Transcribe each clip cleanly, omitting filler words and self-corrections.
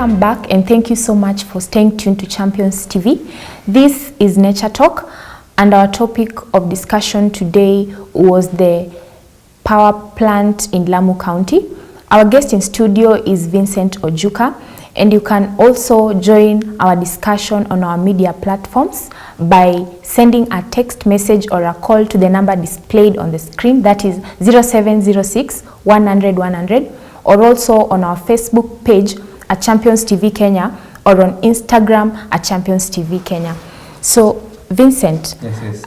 welcome back and thank you so much for staying tuned to Champions TV. This is Nature Talk and our topic of discussion today was the power plant in Lamu County. Our guest in studio is Vincent Ojuka, and you can also join our discussion on our media platforms by sending a text message or a call to the number displayed on the screen, that is 0706 100 100, or also on our Facebook page at Champions TV Kenya, or on Instagram at Champions TV Kenya. So Vincent, yes.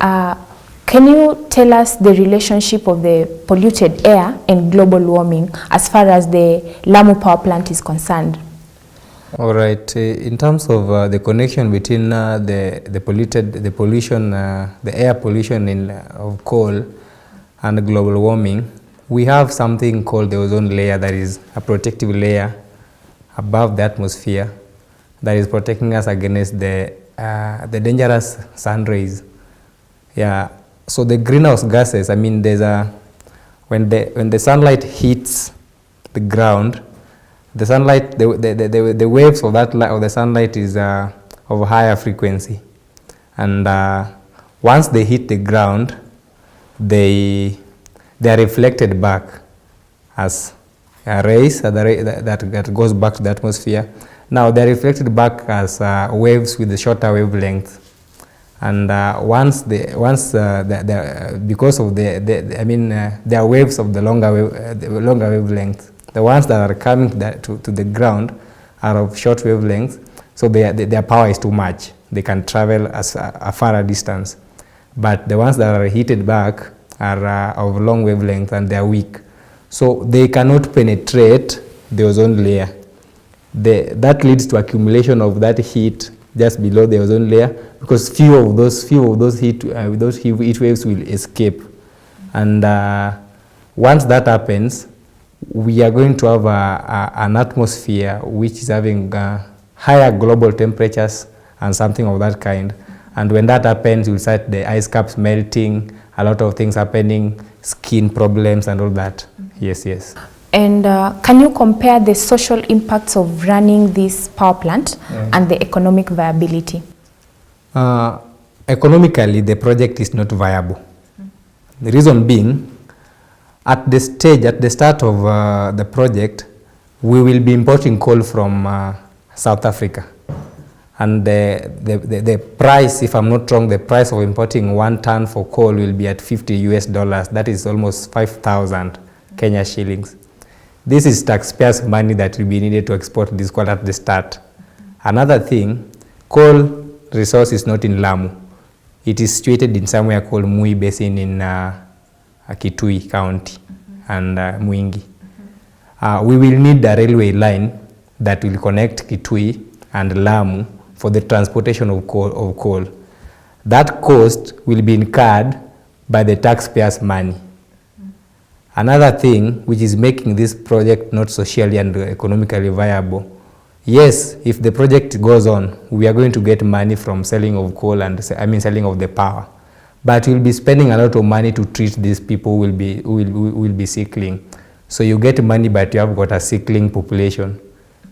Can you tell us the relationship of the polluted air and global warming as far as the Lamu power plant is concerned? All right. In terms of the connection between the pollution, the air pollution of coal and global warming, we have something called the ozone layer, that is a protective layer above the atmosphere that is protecting us against the dangerous sun rays. Yeah. So the greenhouse gases, I mean, when the sunlight hits the ground, the sunlight, the waves of the sunlight is of higher frequency, and once they hit the ground, they are reflected back as rays that goes back to the atmosphere. Now they are reflected back as waves with a shorter wavelength, and because of there are waves of the longer wavelength. The ones that are coming to the ground are of short wavelengths, so their power is too much. They can travel a far distance. But the ones that are heated back are of long wavelength and they are weak. So they cannot penetrate the ozone layer. That leads to accumulation of that heat just below the ozone layer, because few of those heat waves will escape. And once that happens, we are going to have an atmosphere which is having higher global temperatures and something of that kind. And when that happens, you'll start the ice caps melting, a lot of things happening, skin problems and all that. Yes. And can you compare the social impacts of running this power plant and the economic viability? Economically, the project is not viable. The reason being, at the start of the project, we will be importing coal from South Africa. And the price, if I'm not wrong, the price of importing 1 ton for coal will be at $50. That is almost 5,000 Kenya shillings. This is taxpayers' money that will be needed to export this coal at the start. Another thing, coal resource is not in Lamu. It is situated in somewhere called Mui Basin in Kitui County and Mwingi. We will need a railway line that will connect Kitui and Lamu for the transportation of coal. That cost will be incurred by the taxpayers' money. Another thing which is making this project not socially and economically viable, yes, if the project goes on, we are going to get money from selling of coal and selling of the power. But we'll be spending a lot of money to treat these people who will be sickling. So you get money, but you have got a sickling population.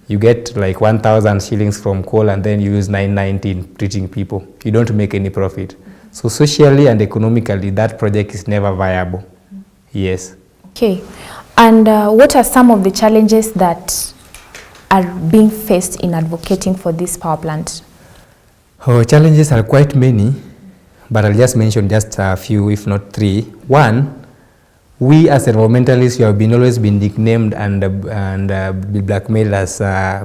You get like 1,000 shillings from coal and then you use 990 in treating people. You don't make any profit. So socially and economically, that project is never viable. Yes. Okay. And what are some of the challenges that are being faced in advocating for this power plant? Challenges are quite many, but I'll just mention just a few, if not 3. One, we as environmentalists, we have always been nicknamed and blackmailed as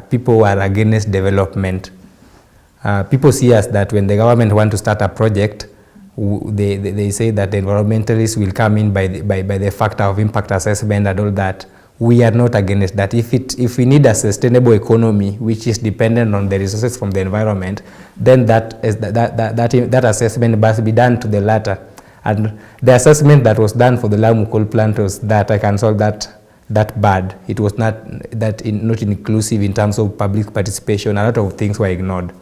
people who are against development. People see us that when the government want to start a project, they say that the environmentalists will come in by the factor of impact assessment and all that. We are not against that. If we need a sustainable economy which is dependent on the resources from the environment, then that assessment must be done to the latter. And the assessment that was done for the Lamu coal plant was that I can solve that bad. It was not inclusive in terms of public participation. A lot of things were ignored.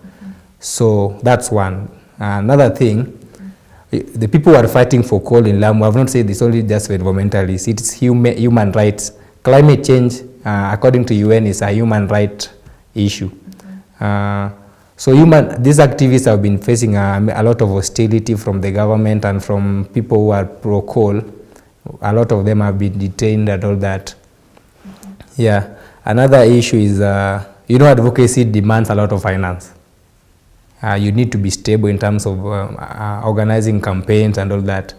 So that's one. Another thing, the people who are fighting for coal in Lamu, I have not said this only just for environmentalists. It's human rights. Climate change, according to UN, is a human right issue. So these activists have been facing a lot of hostility from the government and from people who are pro-coal. A lot of them have been detained and all that. Yeah. Another issue is, advocacy demands a lot of finance. You need to be stable in terms of organizing campaigns and all that.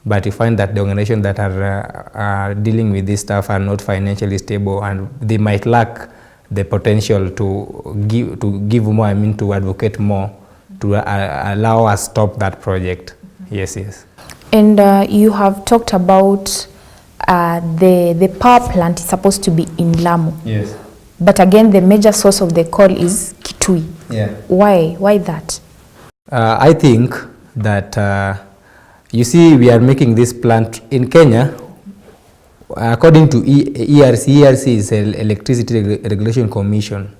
But you find that the organizations that are dealing with this stuff are not financially stable, and they might lack the potential to give more, to advocate more, to allow us stop that project. Yes. And you have talked about the power plant is supposed to be in Lamu. Yes. But again, the major source of the coal is Kitui. Yeah. Why that? I think that you see, we are making this plant in Kenya. According to ERC is Electricity Regulation Commission.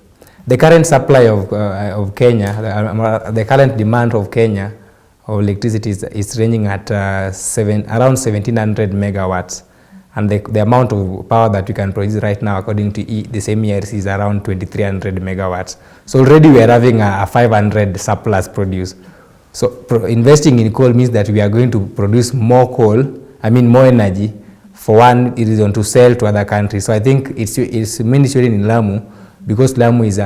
The current supply of Kenya, the current demand of Kenya of electricity is ranging at around 1700 megawatts. And the amount of power that we can produce right now, according to the same ERC, is around 2300 megawatts. So already we are having a 500 surplus produce. So investing in coal means that we are going to produce more coal, more energy, for one reason, to sell to other countries. So I think it's mainly situated in Lamu, because Lamu is,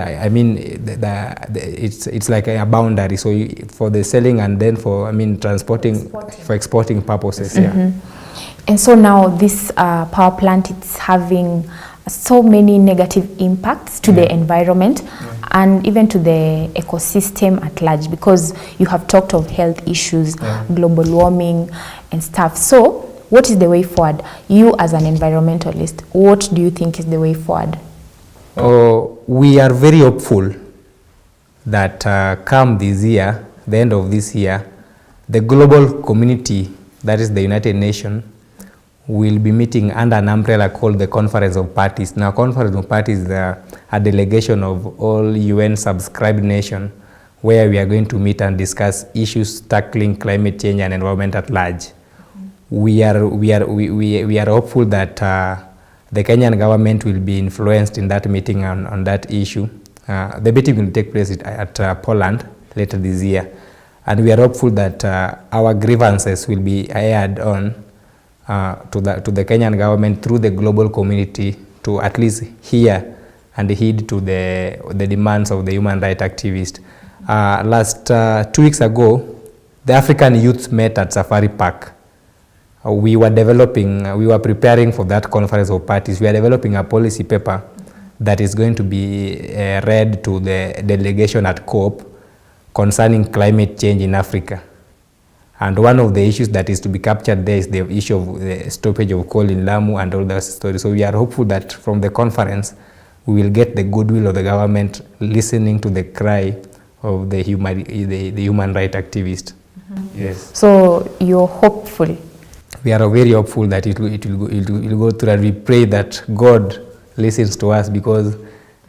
it's like a boundary. So for the selling and then for, transporting, for exporting purposes. Yeah. And so now this power plant, it's having so many negative impacts to the environment and even to the ecosystem at large, because you have talked of health issues, global warming and stuff. So what is the way forward? You as an environmentalist, what do you think is the way forward? We are very hopeful that come this year, the end of this year, the global community, that is the United Nations, will be meeting under an umbrella called the Conference of Parties. Now, Conference of Parties is a delegation of all UN subscribed nations, where we are going to meet and discuss issues tackling climate change and environment at large. We are hopeful that the Kenyan government will be influenced in that meeting on that issue. The meeting will take place at Poland later this year, and we are hopeful that our grievances will be aired on to the Kenyan government through the global community, to at least hear and heed to the demands of the human rights activists. Last 2 weeks ago, the African youth met at Safari Park. We were preparing for that Conference of Parties. We are developing a policy paper that is going to be read to the delegation at COP concerning climate change in Africa. And one of the issues that is to be captured there is the issue of the stoppage of coal in Lamu and all those stories. So we are hopeful that from the conference, we will get the goodwill of the government listening to the cry of the human rights activists. Yes. So you're hopeful? We are very hopeful that it will go through, and we pray that God listens to us, because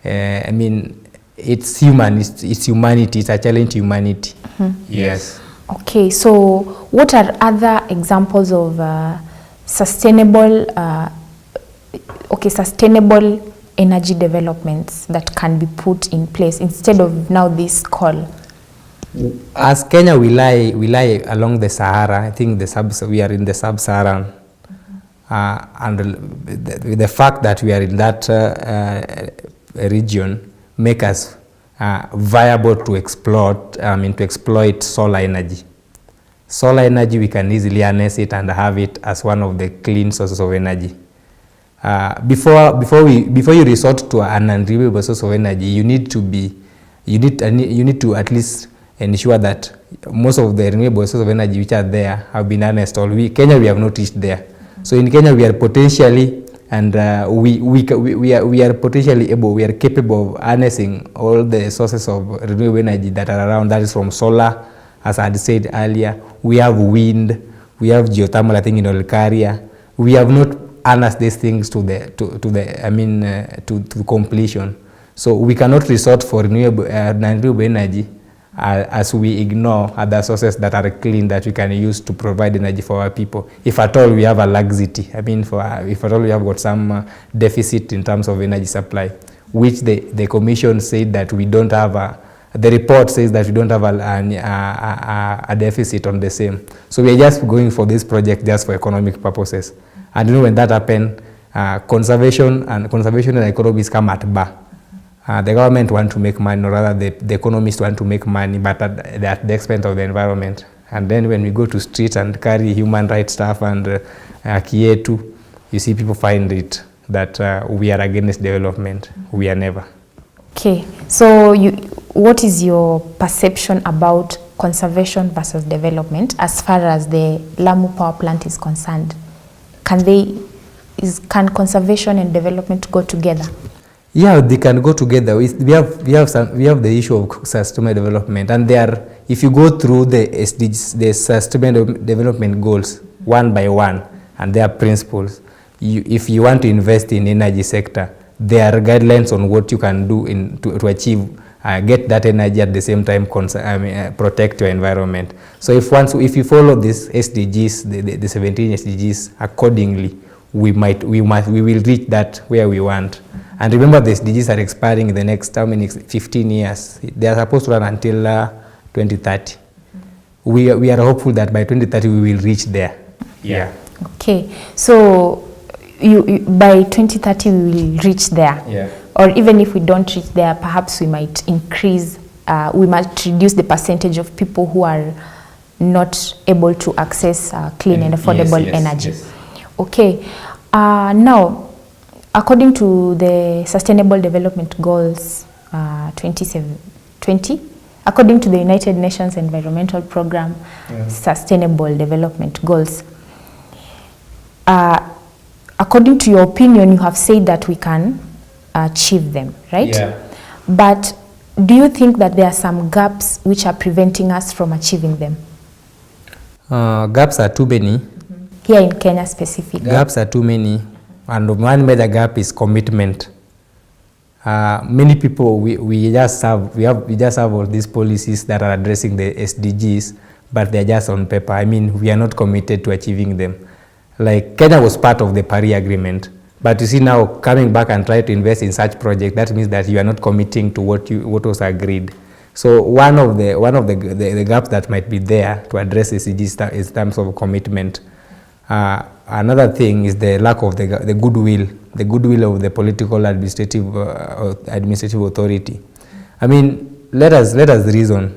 it's human, it's humanity, it's a challenge to humanity. Yes. Okay, so what are other examples of sustainable energy developments that can be put in place instead of now this coal? As Kenya, we lie along the Sahara. I think we are in the sub-Saharan, and the fact that we are in that region make us viable to exploit solar energy. Solar energy, we can easily harness it and have it as one of the clean sources of energy. Before you resort to an unrenewable source of energy, you need to at least ensure that most of the renewable sources of energy which are there have been harnessed. Kenya, we have not reached there. So in Kenya, we are potentially, and we are potentially able, we are capable of harnessing all the sources of renewable energy that are around. That is from solar, as I had said earlier. We have wind, we have geothermal, I think in Olkaria. We have not harnessed these things to completion. So we cannot resort for renewable energy as we ignore other sources that are clean that we can use to provide energy for our people. If at all we have a laxity, if at all we have got some deficit in terms of energy supply, which the commission said that we don't have the report says that we don't have a deficit on the same. So we are just going for this project just for economic purposes. And when that happened, conservation and economies come at bar. The government want to make money, or rather the economists want to make money, but at the expense of the environment. And then when we go to streets and carry human rights stuff and Kietu, you see people find it that we are against development. We are never. Okay, so what is your perception about conservation versus development as far as the Lamu power plant is concerned? Can conservation and development go together? Yeah, they can go together. We have the issue of sustainable development, and if you go through the SDGs, the sustainable development goals one by one, and their principles, if you want to invest in energy sector, there are guidelines on what you can do to achieve get that energy at the same time protect your environment. So if you follow these SDGs, the 17 SDGs accordingly, we will reach that where we want. And remember, the SDGs are expiring in the next 15 years. They are supposed to run until 2030. We are hopeful that by 2030 we will reach there. Yeah. Okay, so by 2030 we will reach there. Yeah. Or even if we don't reach there, perhaps we might reduce the percentage of people who are not able to access clean and affordable energy. Yes. Okay, now, according to the Sustainable Development Goals 2020, according to the United Nations Environmental Program, Sustainable Development Goals, according to your opinion, you have said that we can achieve them, right? Yeah. But do you think that there are some gaps which are preventing us from achieving them? Gaps are too many. Here in Kenya specifically. Gaps are too many, and one major gap is commitment. Many people, we just have all these policies that are addressing the SDGs, but they're just on paper. I mean, we are not committed to achieving them. Like Kenya was part of the Paris Agreement, but you see now coming back and try to invest in such project, that means that you are not committing to what was agreed. So one of the gaps that might be there to address SDGs is in terms of commitment. Another thing is the lack of the goodwill of the political administrative authority. I mean, let us reason.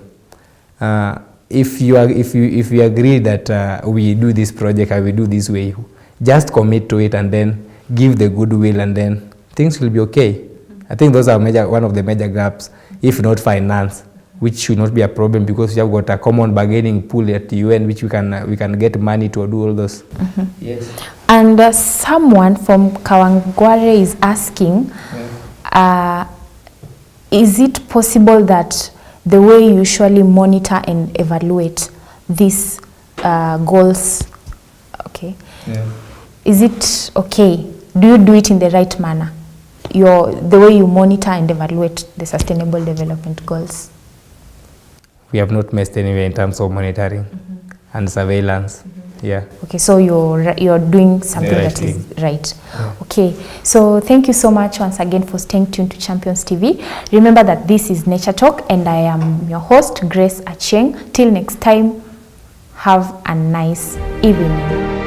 If you agree that we do this project and we do this way, just commit to it and then give the goodwill, and then things will be okay. I think those are one of the major gaps, if not finance, which should not be a problem because we have got a common bargaining pool at the UN, which we can get money to do all those. Mm-hmm. Yes. And someone from Kawangware is asking, is it possible that the way you usually monitor and evaluate these goals, okay, is it okay? Do you do it in the right manner? The way you monitor and evaluate the Sustainable Development Goals? We have not missed anywhere in terms of monitoring and surveillance. Yeah. Okay, so you're doing something that is right. Yeah. Okay, so thank you so much once again for staying tuned to Champions TV. Remember that this is Nature Talk and I am your host, Grace Achieng. Till next time, have a nice evening.